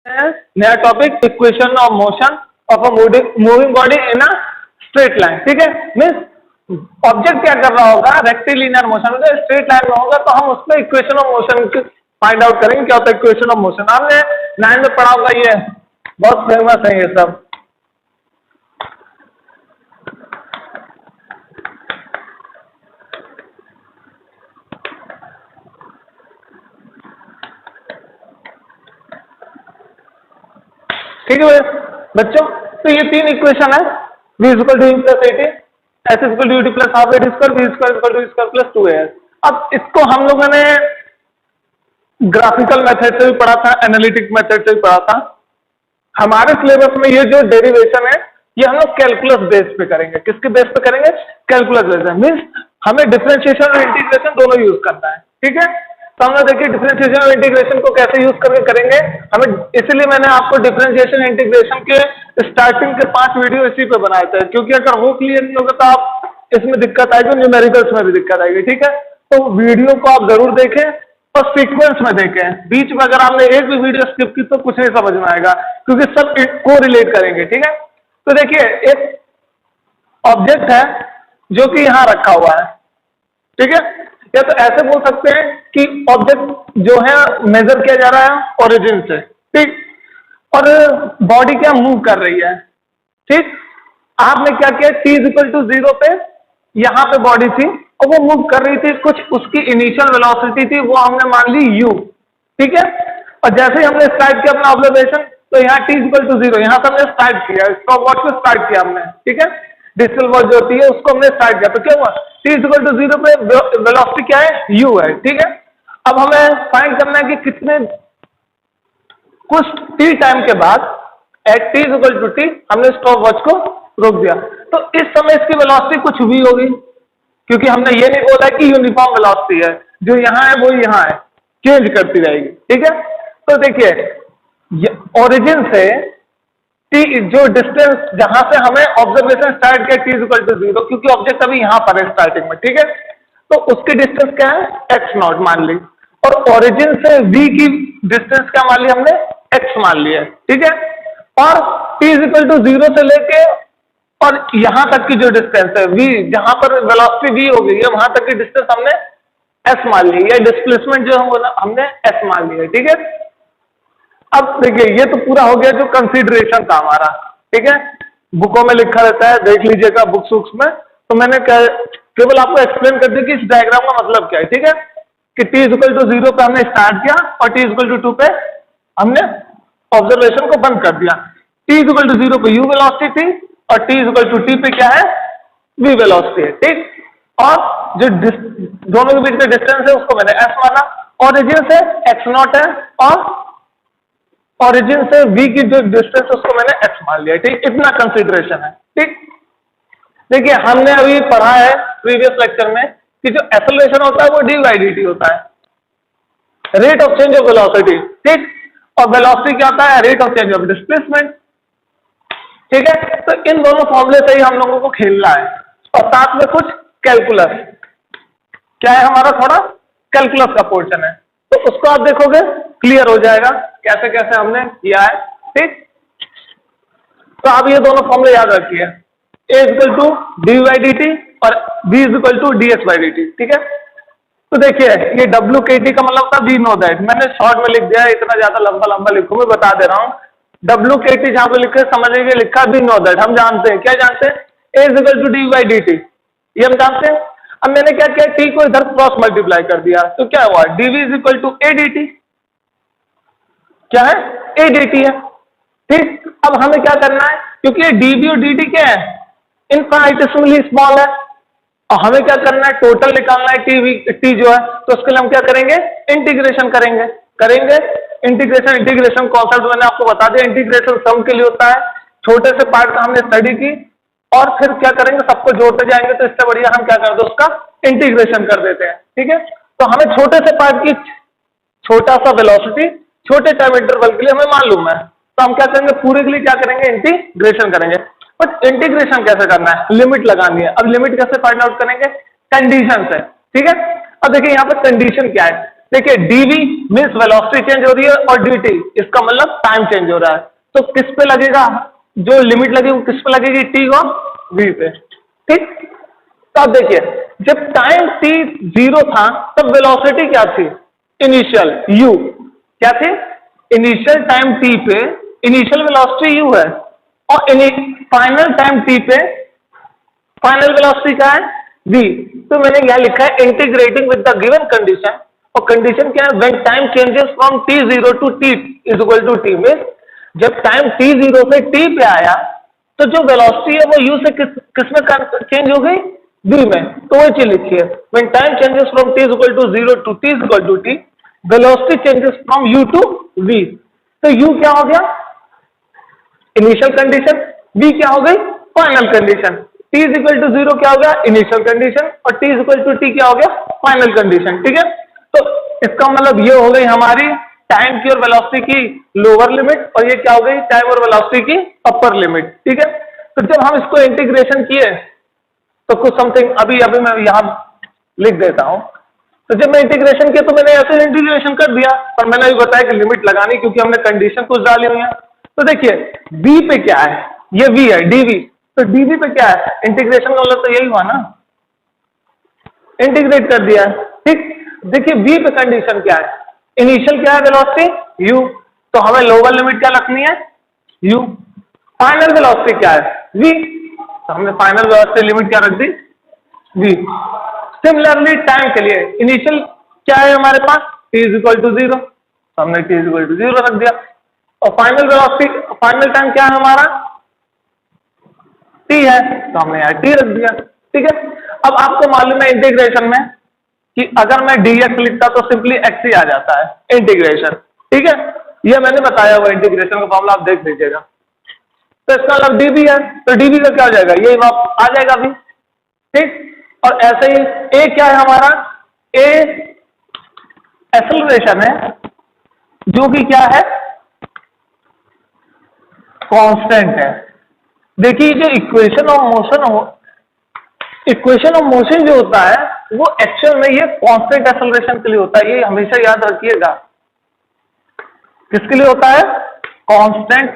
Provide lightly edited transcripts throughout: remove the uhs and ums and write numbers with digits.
नया topic, equation of motion of a moving body in a straight line. ठीक है, means object क्या कर रहा होगा, रेक्टिलिनियर मोशन में स्ट्रेट लाइन में होगा, तो हम उसमें equation of motion find out करेंगे क्या होता है इक्वेशन ऑफ मोशन। आपने 9 में पढ़ा होगा, ये बहुत फेमस है ये सब। ठीक है बच्चों, तो ये 3 इक्वेशन है, v equal to plus 18, S equal to plus half at square, B square equal to square plus 2as। अब इसको हम लोगों ने ग्राफिकल मेथड से भी पढ़ा था, एनालिटिक मेथड से भी पढ़ा था। हमारे सिलेबस में ये जो डेरिवेशन है ये हम लोग कैलकुलस बेस पे करेंगे। किसके बेस पे करेंगे? कैलकुलस बेस पे। मीन्स हमें डिफरेंशिएशन और इंटीग्रेशन दोनों यूज करना है। ठीक है, तो हमने देखिए डिफरेंशिएशन और इंटीग्रेशन को कैसे यूज करके करेंगे हमें, इसलिए मैंने आपको डिफरेंशिएशन इंटीग्रेशन के स्टार्टिंग के 5 वीडियो इसी पे बनाए थे, क्योंकि अगर वो क्लियर नहीं होगा तो आप इसमें दिक्कत आएगी, न्यूमेरिकल्स में भी दिक्कत आएगी। ठीक है, तो वीडियो को आप जरूर देखें और सीक्वेंस में देखें। बीच में अगर आपने एक भी वीडियो स्किप की तो कुछ नहीं समझ में आएगा, क्योंकि सब को रिलेट करेंगे। ठीक है, तो देखिए एक ऑब्जेक्ट है जो कि यहां रखा हुआ है। ठीक है, या तो ऐसे बोल सकते हैं कि ऑब्जेक्ट जो है मेजर किया जा रहा है ओरिजिन से। ठीक, और बॉडी क्या मूव कर रही है। ठीक, आपने क्या किया, t इक्वल टू 0 पे यहां पे बॉडी थी और वो मूव कर रही थी, कुछ उसकी इनिशियल वेलोसिटी थी, वो हमने मान ली u। ठीक है, और जैसे ही हमने स्टार्ट किया अपना ऑब्जर्वेशन, तो यहाँ t इक्वल टू 0 यहां से हमने स्टार्ट किया, स्टॉप वॉच को स्टार्ट किया हमने। ठीक है, डिजिटल वॉच जो होती है उसको हमने स्टार्ट किया, तो क्या हुआ, t इक्वल टू 0 पे वेलोसिटी क्या है, u है। ठीक है, अब हमें फाइंड करना है कि कितने कुछ t टाइम के बाद at t equal to t हमने स्टॉप वॉच को रोक दिया, तो इस समय इसकी वेलोसिटी कुछ भी होगी, क्योंकि हमने ये नहीं बोला कि यूनिफॉर्म वेलोसिटी है, जो यहाँ है वो यहाँ है, चेंज करती रहेगी। ठीक है, तो देखिए ओरिजिन से t जो डिस्टेंस जहां से हमें ऑब्जर्वेशन स्टार्ट किया t इक्वल टू 0, क्योंकि ऑब्जेक्ट अभी यहां पर है स्टार्टिंग में। ठीक है, तो उसकी डिस्टेंस क्या है, x0 मान ली, और ओरिजिन से v की डिस्टेंस क्या मान ली हमने, x मान लिया। ठीक है, और t इक्वल टू 0 से लेके और यहां तक की जो डिस्टेंस है v, जहां पर वेलोसिटी v हो गई है वहां तक की डिस्टेंस हमने s मान ली है, डिस्प्लेसमेंट जो हमने s मान ली है। ठीक है, अब देखिए ये तो पूरा हो गया जो कंसीडरेशन था हमारा। ठीक है, बुकों में लिखा रहता है, देख लीजिएगा बुक्स वुक्स में, तो मैंने केवल आपको एक्सप्लेन कर दिया कि इस डायग्राम का मतलब क्या है। ठीक है, कि t इक्वल टू 0 पे हमने स्टार्ट किया और t इक्वल टू 2 पे हमने ऑब्जर्वेशन को बंद कर दिया। t इक्वल टू 0 पे u वेलोसिटी थी और t इक्वल टू t पे क्या है, v वेलोसिटी है। ठीक, और जो दोनों के बीच में डिस्टेंस है उसको मैंने s माना, ओरिजिन से x0 है और ओरिजिन से v की जो डिस्टेंस उसको मैंने x मान लिया। ठीक, इतना कंसीडरेशन है। ठीक, देखिए हमने अभी पढ़ा है प्रीवियस लेक्चर में कि जो एक्सेलरेशन होता है वो dy बाई dt होता है, rate of change of velocity. ठीक, और वेलोसिटी क्या होता है, rate of change of displacement. ठीक है, तो इन दोनों फॉर्मूले से ही हम लोगों को खेलना है, और साथ में कुछ कैलकुलस क्या है, हमारा थोड़ा कैलकुलस का पोर्शन है, तो उसको आप देखोगे क्लियर हो जाएगा कैसे कैसे हमने किया है। ठीक, तो आप ये दोनों फॉर्मूले याद रखिए, a equal to D by D T और b equal to D S by D T. ठीक है, तो देखिए ये WKT का मतलब था वी नो दैट, मैंने शॉर्ट में लिख दिया है, इतना ज्यादा लंबा लंबा लिखूं, मैं बता दे रहा हूँ। WKT जहां पे लिखे समझिए, लिखा वी नो दैट, हम जानते हैं, क्या जानते हैं, a equal to D by D T, ये हम जानते हैं। अब मैंने क्या किया, t को इधर क्रॉस मल्टीप्लाई कर दिया, तो क्या हुआ, dv is equal to A D T, क्या है, ए डी टी है। ठीक, अब हमें क्या करना है, क्योंकि ये dv और dt क्या है, इनफाइनिटेसिमली स्मॉल है, और हमें क्या करना है, टोटल निकालना है t जो है, तो उसके लिए हम क्या करेंगे, इंटीग्रेशन करेंगे। इंटीग्रेशन कॉन्सेप्ट मैंने आपको बता दिया, इंटीग्रेशन सम के लिए होता है, छोटे से पार्ट का हमने स्टडी की, और फिर क्या करेंगे, सबको जोड़ते जाएंगे, तो इससे बढ़िया हम क्या कर दो, उसका इंटीग्रेशन कर देते हैं। ठीक है, तो हमें छोटे से पार्ट की छोटा सा वेलोसिटी छोटे टाइम इंटरवल के लिए हमें मालूम है, तो हम क्या करेंगे, पूरे के लिए क्या करेंगे, इंटीग्रेशन करेंगे। बट इंटीग्रेशन कैसे करना है, लिमिट लगानी है। अब लिमिट कैसे फाइंड आउट करेंगे, कंडीशन से। ठीक है, अब देखिए यहाँ पे कंडीशन क्या है, देखिए डीवी मीन्स वेलोसिटी चेंज हो रही है और डीटी इसका मतलब टाइम चेंज हो रहा है। तो किस पे लगेगा, जो लिमिट लगेगी वो किस पे लगेगी, टी और वी पे। ठीक, तो अब देखिए जब टाइम टी 0 था तब वेलोसिटी क्या थी, इनिशियल यू क्या थी, इनिशियल टाइम टी पे इनिशियल वेलोसिटी यू है और फाइनल टाइम टी पे फाइनल वेलोसिटी क्या है, v। तो मैंने यह लिखा है integrating with the given condition, और कंडीशन क्या है, when time changes from t0 to t is equal to t। मींस जब टाइम t0 से t पे आया तो जो वेलोसिटी है वो u से किस में चेंज हो गई, v में। तो वो चीज लिखी है, when time changes from t is equal to 0 to t is equal to t, velocity changes from u to v। तो u क्या हो गया, इनिशियल कंडीशन, v क्या हो गई, final condition. t is equal to 0 क्या हो गया, इनिशियल कंडीशन, और t is equal to t क्या हो गया, फाइनल कंडीशन। ठीक है, तो इसका मतलब ये हो गई हमारी टाइम की और वेलोसिटी की लोअर लिमिट, और ये क्या हो गई, टाइम और वेलोसिटी की अपर लिमिट। ठीक है, तो जब हम इसको इंटीग्रेशन किए तो कुछ समथिंग अभी मैं यहां लिख देता हूं। तो जब मैं इंटीग्रेशन किया तो मैंने ऐसे इंटीग्रेशन कर दिया, पर मैंने अभी बताया कि लिमिट लगानी क्योंकि हमने कंडीशन कुछ डाली हुई है। तो देखिए v पे क्या है, ये v है dv, तो dv पे क्या है, इंटीग्रेशन का मतलब तो यही हुआ ना, इंटीग्रेट कर दिया है। ठीक, देखिए v पे कंडीशन क्या है, इनिशियल क्या है वेलोसिटी u, तो हमें लोअर लिमिट क्या रखनी है, u। फाइनल वेलोसिटी क्या है, v, तो हमने फाइनल वेलोसिटी लिमिट क्या रख दी, v। सिमिलरली टाइम के लिए इनिशियल क्या है हमारे पास, t इज इक्वल टू 0, तो हमने t इज इक्वल टू 0 रख दिया, और फाइनल वेलोसिटी फाइनल टाइम क्या है हमारा, t है, तो हमने यहाँ t रख दिया। ठीक है, अब आपको मालूम है इंटीग्रेशन में कि अगर मैं dx लिखता तो सिंपली x ही आ जाता है इंटीग्रेशन। ठीक है, यह मैंने बताया हुआ इंटीग्रेशन का फॉर्मूला, आप देख लीजिएगा। तो इसका मतलब dv है, तो dv का क्या हो जाएगा, ये आ जाएगा अभी। ठीक, और ऐसे ही a क्या है हमारा, a एक्सेलरेशन है जो कि क्या है, कांस्टेंट है। देखिए जो इक्वेशन ऑफ मोशन जो होता है वो एक्चुअल में ये कांस्टेंट एक्सेलरेशन के लिए होता है, ये हमेशा याद रखिएगा। किसके लिए होता है, कांस्टेंट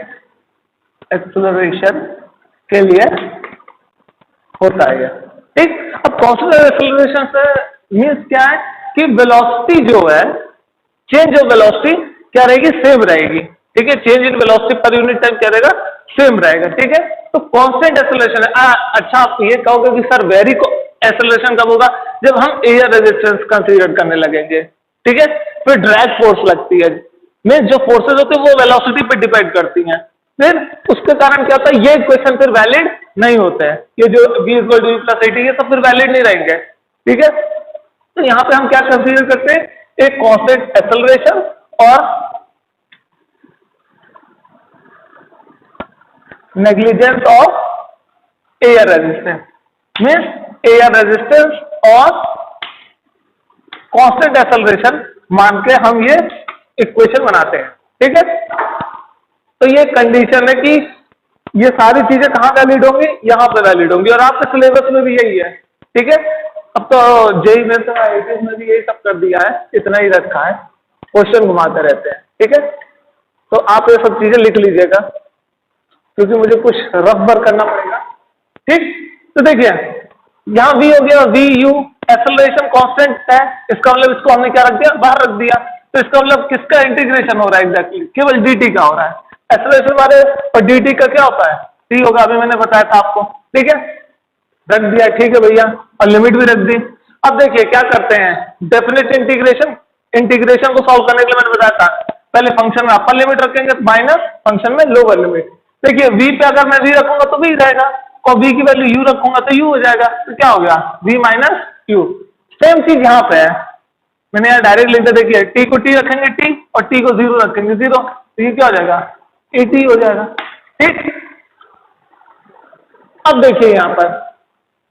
एक्सेलरेशन के लिए होता है। ठीक, अब कांस्टेंट एक्सेलरेशन से मीन्स क्या है कि वेलोसिटी जो है, चेंज ऑफ वेलोसिटी क्या रहेगी, सेम रहेगी। ठीक है, change in velocity per unit time क्या रहेगा, सेम रहेगा। ठीक है, तो कांस्टेंट एक्सेलरेशन है। अच्छा आप ये कहोगे कि सर वेरी एक्सेलरेशन कब होगा, जब हम एयर रेजिस्टेंस कंसीडर करने लगेंगे। ठीक है, फिर ड्रैग फोर्स लगती है, मीन्स जो फोर्सेज होती है वो वेलोसिटी पे डिपेंड करती हैं, फिर उसके कारण क्या होता है, ये इक्वेशन फिर वैलिड नहीं होते हैं, ये जो v equal to plus eighty ये सब फिर वैलिड नहीं रहेंगे। ठीक है, तो यहाँ पे हम क्या कंसीडर करते हैं, एक कांस्टेंट एक्सेलरेशन और negligence of air resistance, means air resistance और कांस्टेंट एक्सेलरेशन मान के हम ये इक्वेशन बनाते हैं। ठीक है, तो ये कंडीशन है कि ये सारी चीजें कहाँ वैलिड होंगी, यहाँ पे वैलिड होंगी, और आपके सिलेबस में भी यही है। ठीक है, अब तो जेई में तो आईटीएस में भी यही सब कर दिया है, इतना ही रखा है, क्वेश्चन घुमाते रहते हैं। ठीक है, तो आप ये सब चीजें लिख लीजिएगा क्योंकि मुझे कुछ रफ वर्क करना पड़ेगा। ठीक, तो देखिए यहाँ v हो गया, v u एक्सेलरेशन कांस्टेंट है, इसका मतलब इसको हमने क्या रख दिया, बाहर रख दिया। तो इसका मतलब किसका इंटीग्रेशन हो रहा है एग्जैक्टली, केवल dt का हो रहा है। एक्सेलरेशन बारे और dt का क्या होता है, t होगा, अभी मैंने बताया था आपको। ठीक है, रख दिया, ठीक है भैया, और लिमिट भी रख दी। अब देखिए क्या करते हैं, डेफिनेट इंटीग्रेशन को सॉल्व करने के लिए मैंने बताया था, पहले फंक्शन में अपर लिमिट रखेंगे माइनस फंक्शन में लोअर लिमिट। देखिए v पे अगर मैं v रखूंगा तो v रहेगा, और v की वैल्यू u रखूंगा तो u हो जाएगा, तो क्या हो गया, v माइनस u। सेम चीज यहाँ पे है, मैंने यहाँ डायरेक्ट लिख दिया। देखिए t को t रखेंगे t, और t को 0 रखेंगे 0, तो ये क्या हो जाएगा, at हो जाएगा। ठीक, अब देखिए यहाँ पर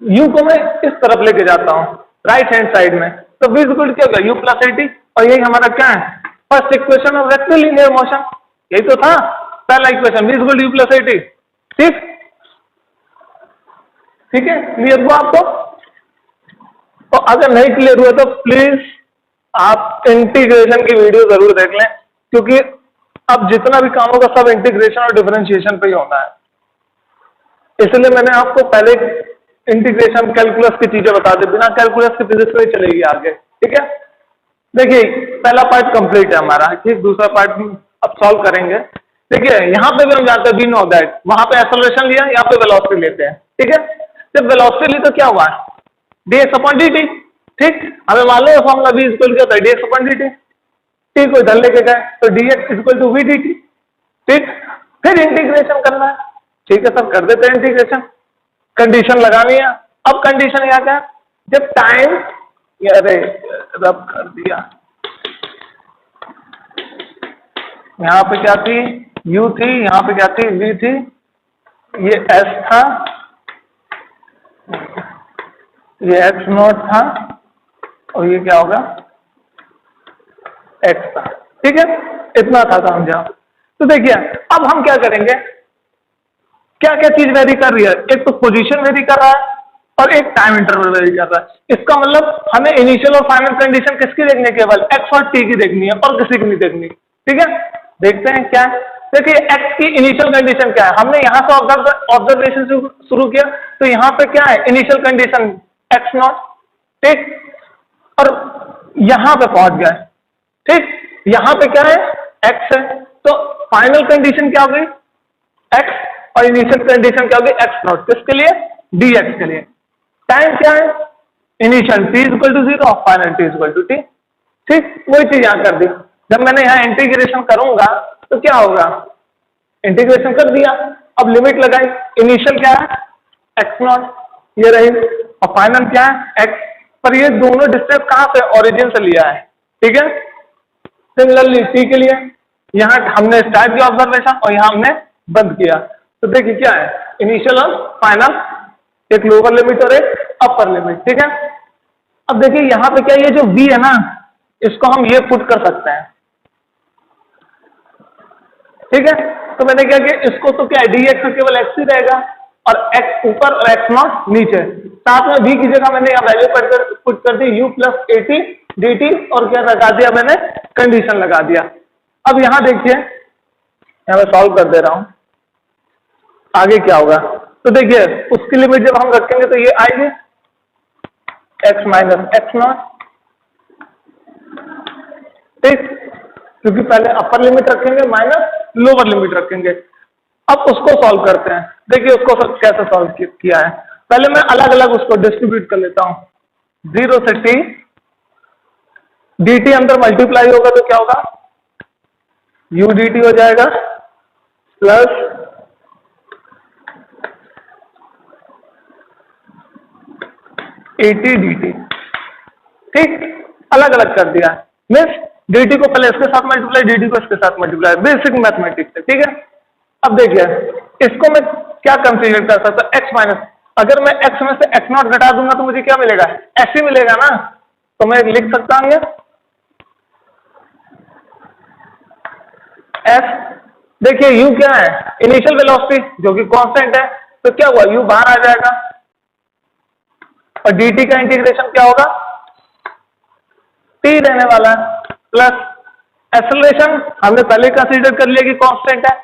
u को मैं इस तरफ लेके जाता हूँ राइट हैंड साइड में, तो v इक्वल क्या होगा, u प्लस एटी, और यही हमारा क्या है, first equation of rectilinear motion, यही तो था पहला equation, v equal u plus eighty. ठीक, ठीक है, क्लियर हुआ आपको? तो अगर नहीं क्लियर हुआ तो प्लीज आप इंटीग्रेशन की वीडियो जरूर देख लें, क्योंकि अब जितना भी काम होगा सब इंटीग्रेशन और डिफरेंशिएशन पे ही होना है। इसलिए मैंने आपको पहले इंटीग्रेशन कैलकुलस की चीजें बता दी, बिना कैलकुलस के फिजिक्स में चलेगी आगे। ठीक है, देखिए पहला पार्ट कंप्लीट है हमारा। ठीक, दूसरा पार्ट अब सॉल्व करेंगे। देखिए यहाँ पे भी हम जानते हैं, वी नो दैट, वहां पे एक्सेलरेशन लिया, यहाँ पे वेलोसिटी लेते हैं। ठीक है, जब वेलोसिटी ली तो क्या हुआ, dx अपॉन dt। ठीक, हमें मालूम है फॉर्मूला v इक्वल क्या होता है, dx अपॉन dt। टी को इधर लेके गए तो dx equal to V dt। ठीक, फिर इंटीग्रेशन करना है। ठीक है सर, कर देते हैं इंटीग्रेशन। कंडीशन लगानी है। अब कंडीशन यहाँ क्या, जब टाइम, अरे रब कर दिया, यहाँ पे क्या थी, u थी, यहाँ पे क्या थी, v थी, ये s था, ये x नॉट था, और ये क्या होगा, x था। ठीक है, इतना था समझा। तो देखिए अब हम क्या करेंगे, क्या क्या चीज वेरी कर रही है, एक तो पोजीशन वेरी कर रहा है और एक टाइम इंटरवल वेरी कर रहा है। इसका मतलब हमें इनिशियल और फाइनल कंडीशन किसकी देखनी है, केवल x और t की देखनी है और किसी की नहीं देखनी। ठीक है, देखते हैं क्या है। देखिए x की इनिशियल कंडीशन क्या है, हमने यहां से ऑब्जर्वेशन से शुरू किया, तो यहाँ पे क्या है, इनिशियल कंडीशन x नॉट। ठीक, और यहां पे पहुंच गए। ठीक, यहां पे क्या है, x है, तो फाइनल कंडीशन क्या हो गई, x, और इनिशियल कंडीशन क्या होगी, x नॉट, किसके लिए, dx के लिए। टाइम क्या है, initial t equal to 0, final t equal to t। ठीक, वही चीज यहां कर दी। जब मैंने यहां इंटीग्रेशन करूंगा तो क्या होगा, इंटीग्रेशन कर दिया, अब लिमिट लगाई, इनिशियल क्या है, x नॉट, ये रही, और फाइनल क्या है, x। पर ये दोनों डिस्टेंस कहां से, ओरिजिन से लिया है। ठीक है, सिमिलरली t के लिए यहां हमने स्टार्ट किया ऑब्जर्वेशन और यहां हमने बंद किया। तो देखिए क्या है, इनिशियल और फाइनल, एक लोअर लिमिट और एक अपर लिमिट। ठीक है, अब देखिए यहां पे क्या, ये जो v है ना, इसको हम ये पुट कर सकते हैं। ठीक है, तो मैंने क्या किया, इसको तो क्या है, dx का केवल x ही रहेगा और x ऊपर और x नॉट नीचे। साथ में v की जगह मैंने यहाँ वैल्यू पुट कर दी, u प्लस एटी dt, और क्या लगा दिया मैंने, कंडीशन लगा दिया। अब यहां देखिए, यहां मैं सॉल्व कर दे रहा हूं, आगे क्या होगा। तो देखिए उसकी लिमिट जब हम रखेंगे तो ये आएगी x माइनस एक्स नॉट। ठीक, क्योंकि पहले अपर लिमिट रखेंगे माइनस लोअर लिमिट रखेंगे। अब उसको सॉल्व करते हैं। देखिए उसको कैसे सॉल्व किया है, पहले मैं अलग अलग उसको डिस्ट्रीब्यूट कर लेता हूं। 0 से t, dt अंदर मल्टीप्लाई होगा तो क्या होगा, u dt हो जाएगा, प्लस एटी dt। ठीक, अलग अलग कर दिया, मीन्स dt को पहले इसके साथ मल्टीप्लाई, dt को इसके साथ मल्टीप्लाई, बेसिक मैथमेटिक्स है। ठीक है, अब देखिए इसको मैं क्या कंसीडर कर सकता हूं, x माइनस, अगर मैं x में से x नॉट घटा दूंगा तो मुझे क्या मिलेगा, x ही मिलेगा ना। तो मैं लिख सकता हूं ये s। देखिए u क्या है, इनिशियल वेलोसिटी जो कि कांस्टेंट है, तो क्या हुआ, u बाहर आ जाएगा, और dt का इंटीग्रेशन क्या होगा, t रहने वाला है, प्लस एक्सेलरेशन हमने पहले कंसीडर कर लिया कि कांस्टेंट है,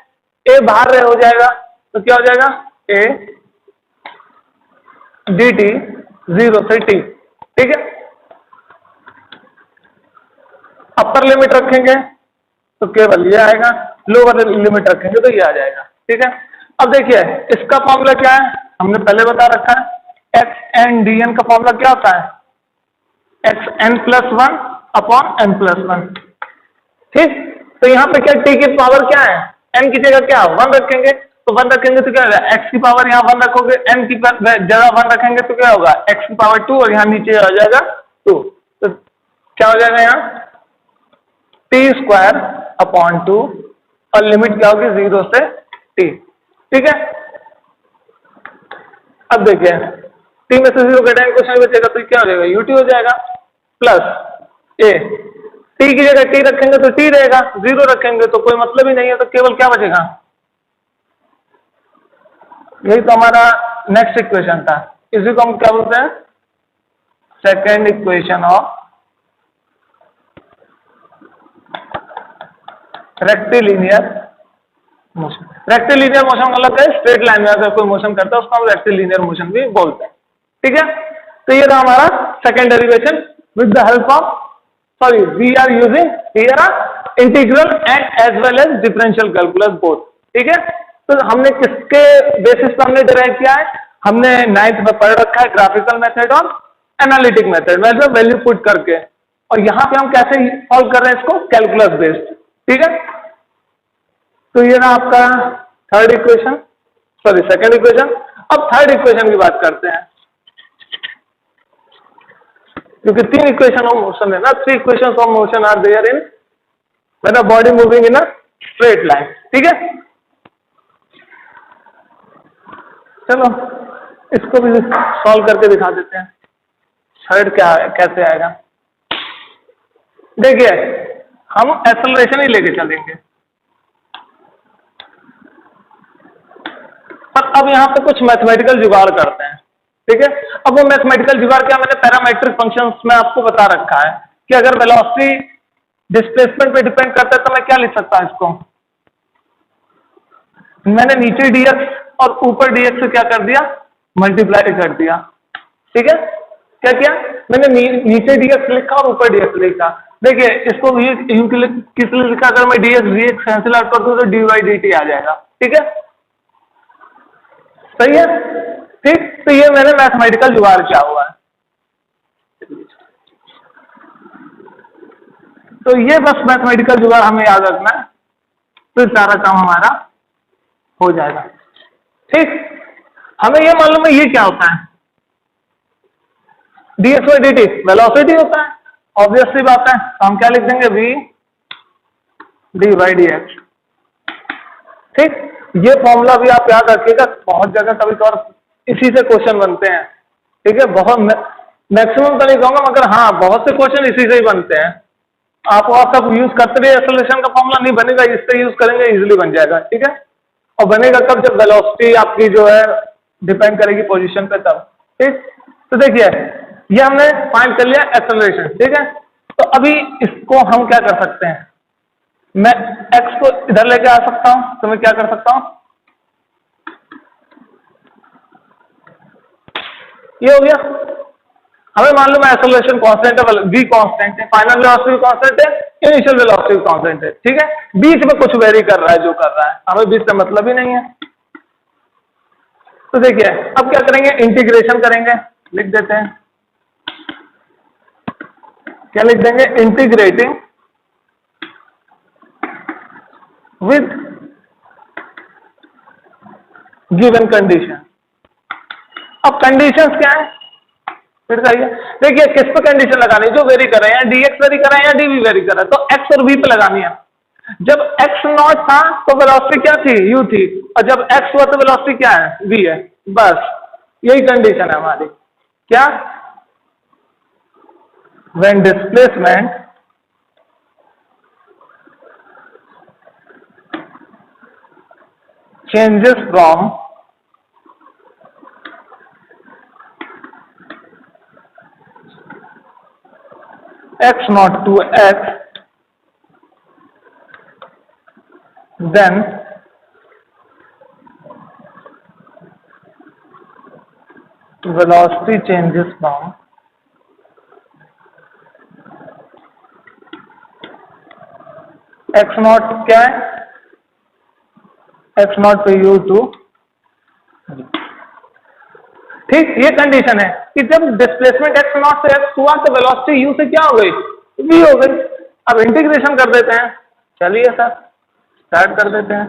a बाहर हो जाएगा, तो क्या हो जाएगा, a dt 0 से t। ठीक है, अपर लिमिट रखेंगे तो केवल ये आएगा, लोअर लिमिट रखेंगे तो ये आ जाएगा। ठीक है, अब देखिए इसका फॉर्मूला क्या है, हमने पहले बता रखा है, एक्स एन डी एन का फॉर्मूला क्या होता है, X N plus one upon N plus one. ठीक, तो यहाँ पे क्या, टी की पावर क्या है, एन की जगह क्या 1 रखेंगे, तो 1 रखेंगे तो क्या होगा, एक्स की पावर यहाँ 1 रखोगे, एन की जगह 1 रखेंगे तो क्या होगा, एक्स की पावर 2, और यहाँ नीचे आ जाएगा 2। तो क्या हो जाएगा यहाँ, टी स्क्वायर अपॉन 2, और लिमिट क्या होगी 0 से t। ठीक है, अब देखिए t में से 0 घटाएंगे कुछ नहीं बचेगा, तो क्या हो जाएगा, ut हो जाएगा, प्लस a, t की जगह t रखेंगे तो t रहेगा, 0 रखेंगे तो कोई मतलब ही नहीं है, तो केवल क्या बचेगा, यही तो हमारा नेक्स्ट इक्वेशन था। इसी को हम क्या बोलते हैं, second equation of rectilinear motion. Rectilinear motion मतलब है स्ट्रेट लाइन में अगर कोई मोशन करता है उसको हम रेक्टिलिनियर मोशन भी बोलते हैं। ठीक है, तो ये रहा हमारा second derivation with the help of, sorry, we are using here integral and as well as differential calculus both. ठीक है, तो हमने किसके बेसिस पर हमने डिराइव किया है? हमने 9th में पढ़ रखा है ग्राफिकल मेथड और एनालिटिक मेथड में वैल्यू पुट करके, और यहां पे हम कैसे सॉल्व कर रहे हैं इसको? Calculus based. ठीक है, तो ये ना आपका third equation, sorry second equation. अब थर्ड इक्वेशन की बात करते हैं, क्योंकि 3 इक्वेशन ऑफ मोशन है ना, 3 equation of motion are there in when a body moving in a straight line. ठीक है, चलो इसको भी सॉल्व करके दिखा देते हैं। थर्ड क्या है, कैसे आएगा? देखिए, हम एक्सेलरेशन ही लेके चलेंगे, पर अब यहां पे कुछ मैथमेटिकल जुगाड़ करते हैं। ठीक है, अब वो मैथमेटिकल जुगाड़ क्या, मैंने पैरामेट्रिक फंक्शंस में आपको बता रखा है कि अगर वेलोसिटी डिस्प्लेसमेंट पे डिपेंड करता है तो मैं क्या लिख सकता हूं इसको? मैंने नीचे dx और ऊपर dx से क्या कर दिया? मल्टीप्लाई कर दिया। ठीक है, क्या किया मैंने? नीचे dx लिखा और ऊपर dx लिखा। देखिए, इसको किस लिए लिखा? अगर मैं dx कैंसिल आउट कर दूं तो dy dt आ जाएगा। ठीक है, सही है। ठीक, तो ये मैंने मैथमेटिकल जुगाड़ किया हुआ है। तो ये बस मैथमेटिकल जुगाड़ हमें याद रखना है, तो सारा काम हमारा हो जाएगा। ठीक, हमें ये मालूम है ये क्या होता है? dx by dt वेलोसिटी होता है, ऑब्वियसली बात है। तो हम क्या लिख देंगे? v d by dx। ठीक, ये फॉर्मूला भी आप याद रखिएगा, बहुत जगह कभी कभार इसी से क्वेश्चन बनते हैं। ठीक है, बहुत मैक्सिमम तो नहीं कहूंगा, मगर हाँ बहुत से क्वेश्चन इसी से ही बनते हैं। आप सब यूज करते रहिए, एक्सेलरेशन का फॉर्मूला नहीं बनेगा, इससे यूज करेंगे इजीली बन जाएगा। ठीक है, और बनेगा कब? जब वेलोसिटी आपकी जो है डिपेंड करेगी पोजीशन पे, तब। ठीक, तो देखिए ये हमने फाइंड कर लिया एक्सेलरेशन। ठीक है, तो अभी इसको हम क्या कर सकते हैं? मैं x को इधर लेके आ सकता हूं, तो मैं क्या कर सकता हूं? ये हो गया। हमें मालूम है एक्सेलरेशन कांस्टेंट है, v कांस्टेंट है, फाइनल वेलोसिटी कांस्टेंट है, इनिशियल वेलोसिटी कांस्टेंट है। ठीक है, बीच में कुछ वेरी कर रहा है, जो कर रहा है हमें बीच से मतलब ही नहीं है। तो देखिए अब क्या करेंगे? इंटीग्रेशन करेंगे, लिख देते हैं। क्या लिख देंगे? Integrating with given condition. अब कंडीशंस क्या है? फिर कहिए, देखिए किस पे कंडीशन लगानी है? जो वेरी कर रहे हैं, dx वेरी कर रहे हैं या dv वेरी कर रहा है, तो x और v पे लगानी है। जब x नॉट था तो वेलोसिटी क्या थी? u थी, और जब x हुआ तो वेलोसिटी क्या है? v है। बस यही कंडीशन है हमारी। क्या? When displacement changes from x naught to x, then velocity changes from x naught क्या है? x naught पे u टू। ठीक, ये कंडीशन है कि जब डिस्प्लेसमेंट x नॉट से x हुआ तो वेलोसिटी u से क्या हो गई? v हो गई। अब इंटीग्रेशन कर देते हैं। चलिए सर स्टार्ट कर देते हैं।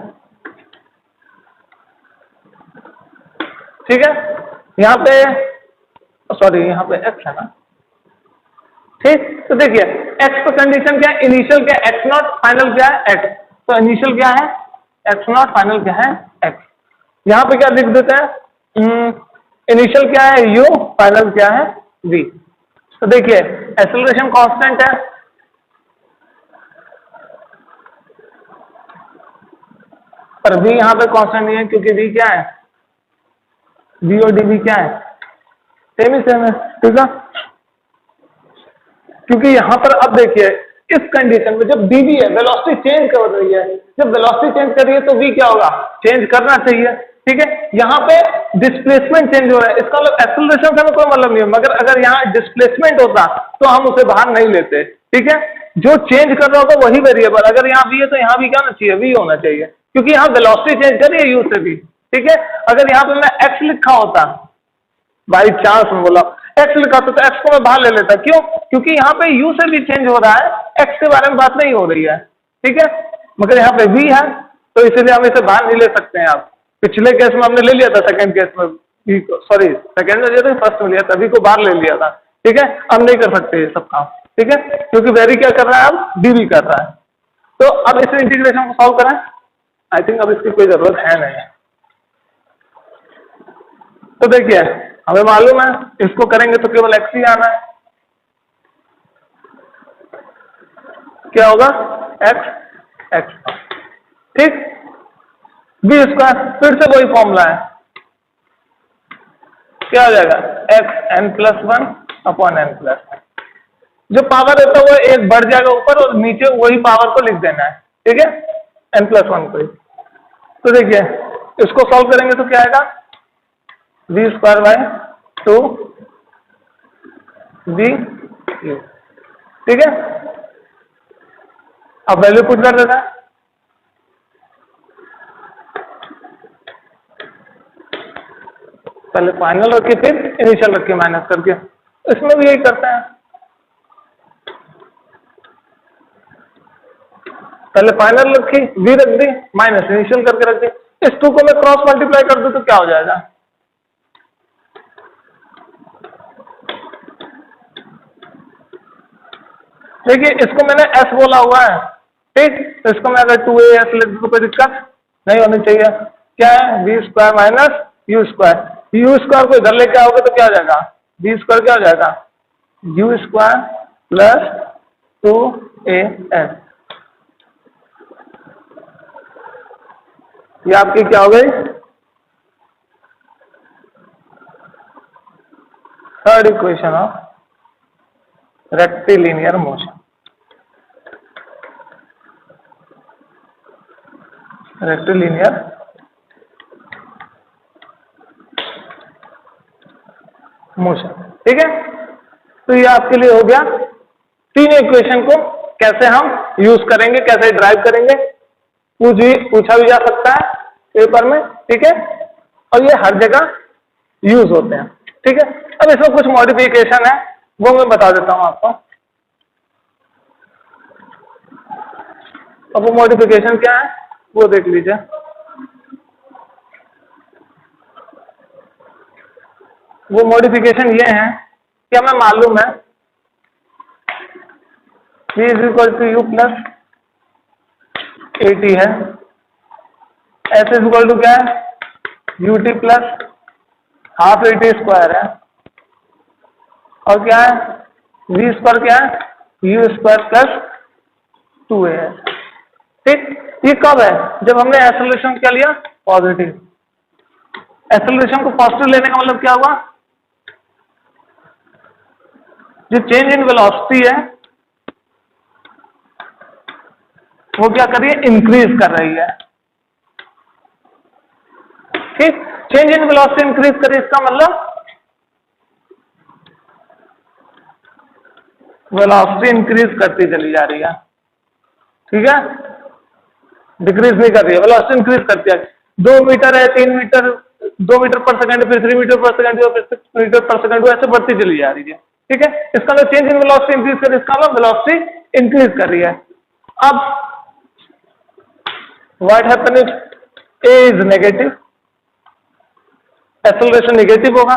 ठीक है, यहाँ पे सॉरी यहाँ पे x है ना। ठीक, तो देखिए x पर कंडीशन क्या है? इनिशियल क्या है? x नॉट, फाइनल क्या है? x। तो इनिशियल क्या है? x नॉट, फाइनल क्या है? x। यहाँ पे क्या लिख देते हैं? इनिशियल क्या है? u, फाइनल क्या है? v। तो देखिए एक्सेलरेशन कांस्टेंट है, पर v यहाँ पे कांस्टेंट नहीं है, क्योंकि v क्या है? v और dv क्या है? सेम ही सेम है। ठीक है, क्योंकि यहां पर अब देखिए इस कंडीशन में जब dv है, वेलोसिटी चेंज कर रही है, जब वेलोसिटी चेंज कर रही है तो v क्या होगा, चेंज करना चाहिए। ठीक है, यहाँ पे डिस्प्लेसमेंट चेंज हो रहा है, इसका मतलब एक्सेलरेशन का कोई मतलब नहीं है, मगर अगर यहाँ डिस्प्लेसमेंट होता तो हम उसे बाहर नहीं लेते। ठीक है, जो चेंज कर रहा होगा वही वेरिएबल, अगर यहाँ v है तो यहाँ भी क्या होना चाहिए, v होना चाहिए, क्योंकि यहाँ वेलोसिटी चेंज कर रही है u से v। ठीक है, अगर यहाँ पे मैं x लिखा होता, बाई चांस में बोला x लिखा तो x को मैं बाहर ले लेता, क्यों, क्योंकि यहाँ पे u से भी चेंज हो रहा है, x के बारे में बात नहीं हो रही है। ठीक है, मगर यहाँ पे v है तो इसलिए हम इसे बाहर नहीं ले सकते हैं। आप पिछले केस में हमने ले लिया था, सेकंड केस में v को, सॉरी सेकंड में लिया था, फर्स्ट में लिया था, v को बाहर ले लिया था। ठीक है, अब नहीं कर सकते ये सब काम। ठीक है, क्योंकि वेरी क्या कर रहा है, अब dv कर रहा है। तो अब इस इंटीग्रेशन को सॉल्व करें, आई थिंक अब इसकी कोई जरूरत है नहीं। तो देखिए हमें मालूम है इसको करेंगे तो केवल x ही आना है, क्या होगा, x। ठीक, बी स्क्वायर फिर से वही फॉर्मूला है, क्या हो जाएगा, x n+1 अपॉन n+1। जो पावर रहता है वो एक बढ़ जाएगा ऊपर और नीचे वही पावर को लिख देना है। ठीक है, n+1 को ही। तो देखिए इसको सॉल्व करेंगे तो क्या आएगा, v²/2 v। ठीक है, अब वैल्यू पुट कर देता है, पहले फाइनल रख के फिर इनिशियल रख के माइनस करके, इसमें भी यही करते हैं, पहले फाइनल रखी v रख दी, माइनस इनिशियल करके रख दी। इस 2 को मैं क्रॉस मल्टीप्लाई कर दूं तो क्या हो जाएगा, देखिए इसको मैंने s बोला हुआ है। ठीक, तो इसको मैं अगर 2as लिख दूं तो कोई दिक्कत नहीं होनी चाहिए। क्या है, v² - u², u² को इधर लेके आओगे तो क्या हो जाएगा, v² क्या हो जाएगा, u² + 2as। ये आपकी क्या हो गई, third equation of rectilinear motion. Rectilinear motion. ठीक है, तो ये आपके लिए हो गया, तीन इक्वेशन को कैसे हम यूज करेंगे, कैसे ड्राइव करेंगे, पूछा भी जा सकता है पेपर में। ठीक है, और ये हर जगह यूज होते हैं। ठीक है, अब इसमें कुछ मॉडिफिकेशन है वो मैं बता देता हूं आपको। अब वो मॉडिफिकेशन क्या है वो देख लीजिए। वो मॉडिफिकेशन ये है कि हमें मालूम है v = u + at है, s = क्या है, ut + ½ at² है, और क्या है, v² क्या है, u² + 2as। ठीक, ये कब है, जब हमने एक्सेलरेशन क्या लिया, पॉजिटिव। एक्सेलरेशन को पॉजिटिव लेने का मतलब क्या हुआ, जो चेंज इन वेलोसिटी है वो क्या कर रही है, इंक्रीज कर रही है। ठीक, चेंज इन वेलोसिटी इंक्रीज कर रही है, इसका मतलब वेलोसिटी इंक्रीज करती चली जा रही है। ठीक है, डिक्रीज नहीं कर रही है, वेलोसिटी इंक्रीज करती है। 2 मीटर है, 3 मीटर, 2 मीटर पर सेकंड, फिर 3 मीटर पर सेकंड, फिर 6 मीटर पर सेकंड, ऐसे बढ़ती चली जा रही है। ठीक है, इसका मतलब चेंज इन वेलोसिटी इंक्रीज कर रही है, इसका मतलब वेलोसिटी इंक्रीज कर रही है। अब what happen if a is negative, acceleration negative होगा,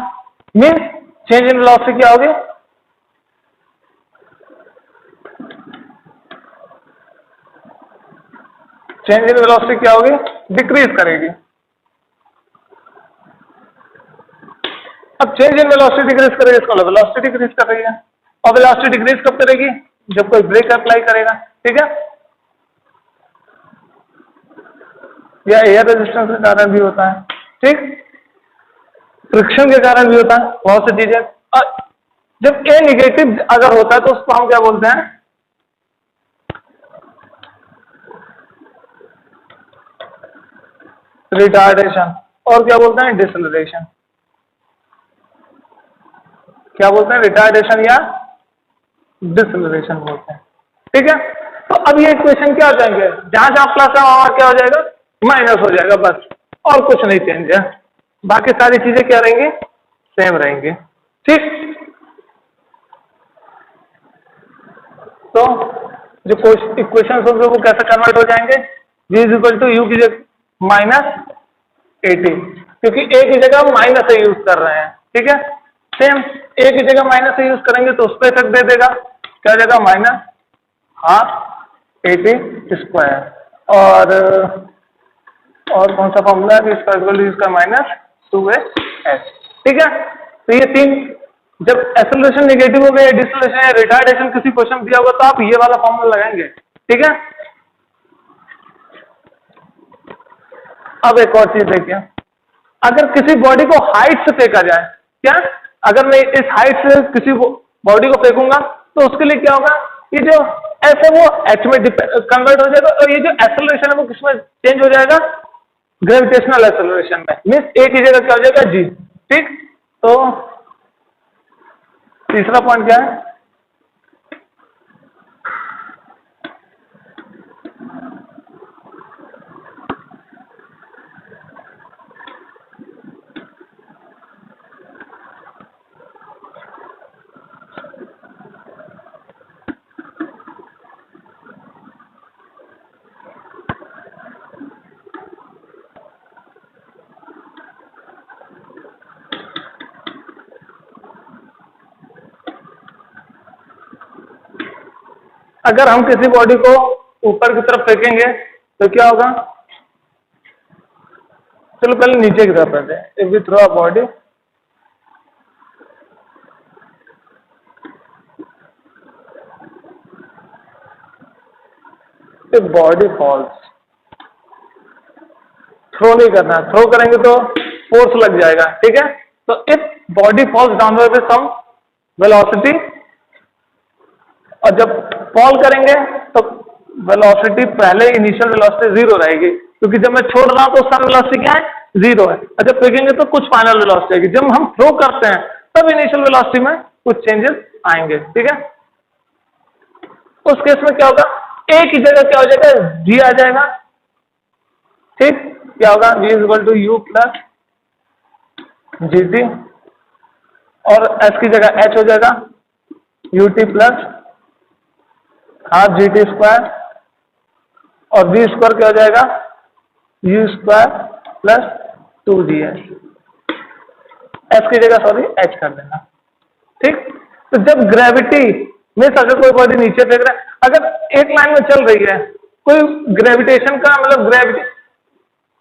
मींस चेंज इन वेलोसिटी क्या होगी, चेंज इन वेलोसिटी क्या होगी, डिक्रीज करेगी। अब चेंज इन वेलोसिटी डिक्रीज करेगी, इसका मतलब वेलोसिटी डिक्रीज कर रही है, और वेलोसिटी डिक्रीज कब करेगी, जब कोई ब्रेक अप्लाई करेगा। ठीक है, या एयर रेजिस्टेंस के कारण भी होता है, ठीक, फ्रिक्शन के कारण भी होता है, बहुत सी चीजें। और जब ए नेगेटिव अगर होता है तो उसको हम क्या बोलते हैं, रिटार्डेशन, और क्या बोलते हैं डिसलरेशन। क्या बोलते हैं रिटार्डेशन या डिसलरेशन बोलते हैं। ठीक है, तो अब ये इक्वेशन क्या हो जाएंगे, जहां जहां प्लस है वहां क्या हो जाएगा माइनस हो जाएगा बस, और कुछ नहीं चेंज है, बाकी सारी चीजें क्या रहेंगी सेम रहेंगी। ठीक, तो जो इक्वेशन होंगे वो कैसे कन्वर्ट हो जाएंगे, v is equal to U की जगह माइनस 80, क्योंकि ए की जगह माइनस से यूज कर रहे हैं। ठीक है, सेम ए की जगह माइनस से यूज करेंगे तो उस पर इफेक्ट दे देगा, क्या हो जाएगा माइनस हाफ 80 स्क्वायर, और कौन सा फॉर्मूला है इसका इक्वल इसका माइनस 2h। ठीक है, तो ये तीन, जब एक्सेलरेशन नेगेटिव हो गया, डिसलेशन या रिटार्डेशन किसी क्वेश्चन दिया होगा तो आप ये वाला फॉर्मूला लगाएंगे। ठीक है, अब एक और चीज देखिए, अगर किसी बॉडी को हाइट से फेंका जाए, क्या अगर मैं इस हाइट से किसी बॉडी को फेंकूंगा तो उसके लिए क्या होगा, ये जो ऐसे वो एच में कन्वर्ट हो जाएगा, और ये जो एक्सेलरेशन है वो किसमें चेंज हो जाएगा, ग्रेविटेशनल एक्सेलरेशन में, मीन्स एक ही जगह क्या हो जाएगा जी। ठीक, तो तीसरा पॉइंट क्या है, अगर हम किसी बॉडी को ऊपर की तरफ फेंकेंगे तो क्या होगा, चलो पहले नीचे की तरफ रहते हैं। If we throw a body, if body falls, throw नहीं करना, थ्रो करेंगे तो फोर्स लग जाएगा। ठीक है, तो if body falls downward with some velocity, और जब फॉल करेंगे तो वेलोसिटी पहले इनिशियल वेलोसिटी 0 रहेगी, क्योंकि जब मैं छोड़ रहा हूं तो उसका वेलोसिटी क्या है 0 है, और जब फेंकेंगे तो कुछ फाइनल वेलोसिटी आएगी। जब हम थ्रो करते हैं तब इनिशियल वेलोसिटी में कुछ चेंजेस आएंगे। ठीक है, उस केस में क्या होगा, ए की जगह क्या हो जाएगा जी आ जाएगा। ठीक, क्या होगा v is equal to U plus G T, और एस की जगह एच हो जाएगा U T plus half G T square, और वी स्क्वायर क्या हो जाएगा you square plus 2gh, S की जगह सॉरी एच कर देना। ठीक, तो जब ग्रेविटी मीन्स अगर कोई बॉडी नीचे फेंक रहा है, अगर एक लाइन में चल रही है, कोई ग्रेविटेशन का मतलब gravity